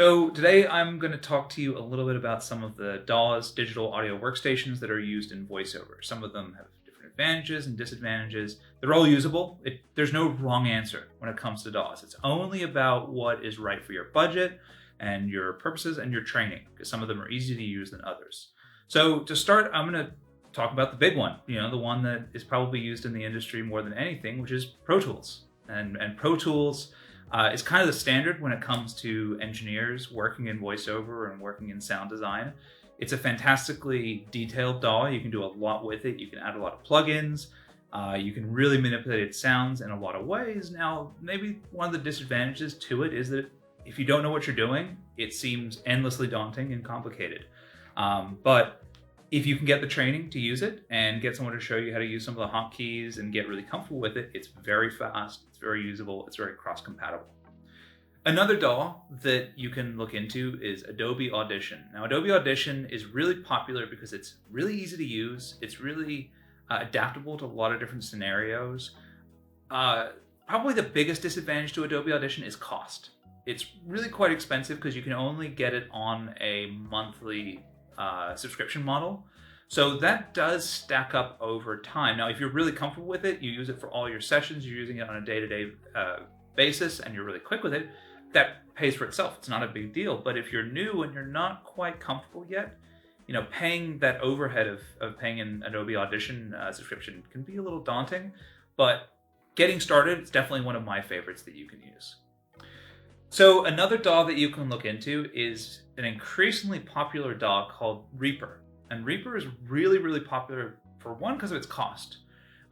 So today I'm going to talk to you a little bit about some of the DAWs, digital audio workstations that are used in VoiceOver. Some of them have different advantages and disadvantages. They're all usable. There's no wrong answer when it comes to DAWs. It's only about what is right for your budget and your purposes and your training, because some of them are easier to use than others. So to start, I'm going to talk about the big one, the one that is probably used in the industry more than anything, which is Pro Tools. And Pro Tools is kind of the standard when it comes to engineers working in voiceover and working in sound design. It's a fantastically detailed DAW. You can do a lot with it. You can add a lot of plugins. You can really manipulate its sounds in a lot of ways. Now, maybe one of the disadvantages to it is that if you don't know what you're doing, it seems endlessly daunting and complicated. But if you can get the training to use it and get someone to show you how to use some of the hotkeys and get really comfortable with it, it's very fast, it's very usable, it's very cross-compatible. Another DAW that you can look into is Adobe Audition. Now, Adobe Audition is really popular because it's really easy to use. It's really adaptable to a lot of different scenarios. Probably the biggest disadvantage to Adobe Audition is cost. It's really quite expensive because you can only get it on a monthly subscription model. So that does stack up over time. Now, if you're really comfortable with it, you use it for all your sessions, you're using it on a day-to-day basis, and you're really quick with it, that pays for itself. It's not a big deal. But if you're new and you're not quite comfortable yet, paying that overhead of paying an Adobe Audition subscription can be a little daunting. But getting started, it's definitely one of my favorites that you can use. So another DAW that you can look into is an increasingly popular DAW called Reaper. And Reaper is really, really popular for one, because of its cost.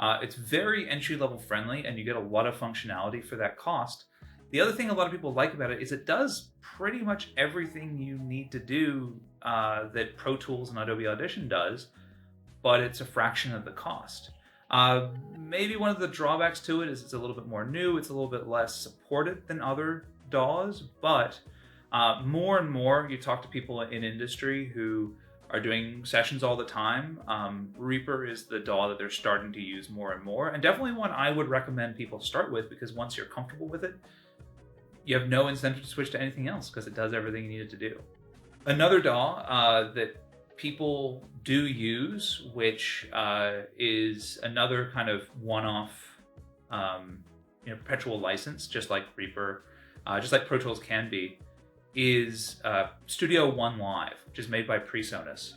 It's very entry-level friendly and you get a lot of functionality for that cost. The other thing a lot of people like about it is it does pretty much everything you need to do that Pro Tools and Adobe Audition does, but it's a fraction of the cost. Maybe one of the drawbacks to it is it's a little bit more new, it's a little bit less supported than other DAWs, but more and more you talk to people in industry who are doing sessions all the time. Reaper is the DAW that they're starting to use more and more, and definitely one I would recommend people start with, because once you're comfortable with it, you have no incentive to switch to anything else because it does everything you need it to do. Another DAW that people do use, which is another kind of one-off perpetual license, just like Reaper, just like Pro Tools can be, is Studio One Live, which is made by PreSonus.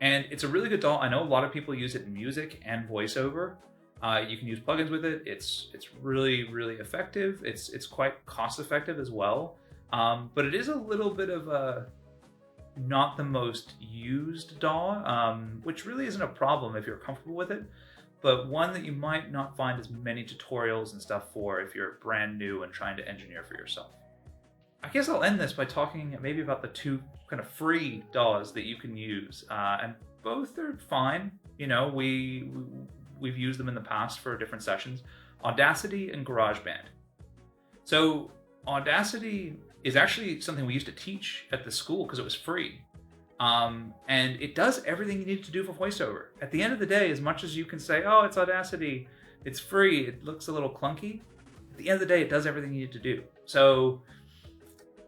And it's a really good DAW. I know a lot of people use it in music and voiceover. You can use plugins with it. It's really, really effective. It's quite cost effective as well. But it is a little bit of a not the most used DAW, which really isn't a problem if you're comfortable with it, but one that you might not find as many tutorials and stuff for if you're brand new and trying to engineer for yourself. I guess I'll end this by talking maybe about the two kind of free DAWs that you can use, and both are fine. We've used them in the past for different sessions. Audacity and GarageBand. So Audacity is actually something we used to teach at the school because it was free. And it does everything you need to do for voiceover. At the end of the day, as much as you can say, oh, it's Audacity, it's free, it looks a little clunky, at the end of the day, it does everything you need to do. So,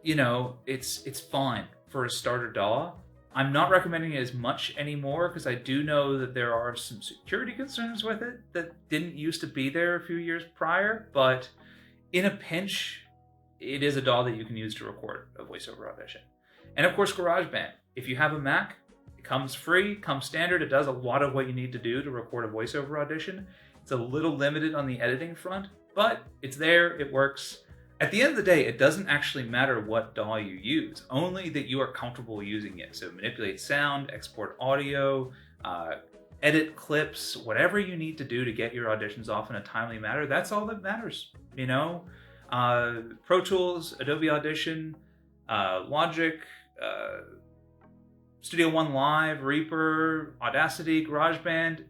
it's fine for a starter DAW. I'm not recommending it as much anymore because I do know that there are some security concerns with it that didn't used to be there a few years prior, but in a pinch, it is a DAW that you can use to record a voiceover audition. And of course, GarageBand. If you have a Mac, it comes free, comes standard. It does a lot of what you need to do to record a voiceover audition. It's a little limited on the editing front, but it's there, it works. At the end of the day, it doesn't actually matter what DAW you use, only that you are comfortable using it. So manipulate sound, export audio, edit clips, whatever you need to do to get your auditions off in a timely manner, that's all that matters. Pro Tools, Adobe Audition, Logic, Studio One Live, Reaper, Audacity, GarageBand.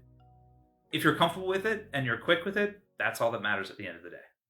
If you're comfortable with it and you're quick with it, that's all that matters at the end of the day.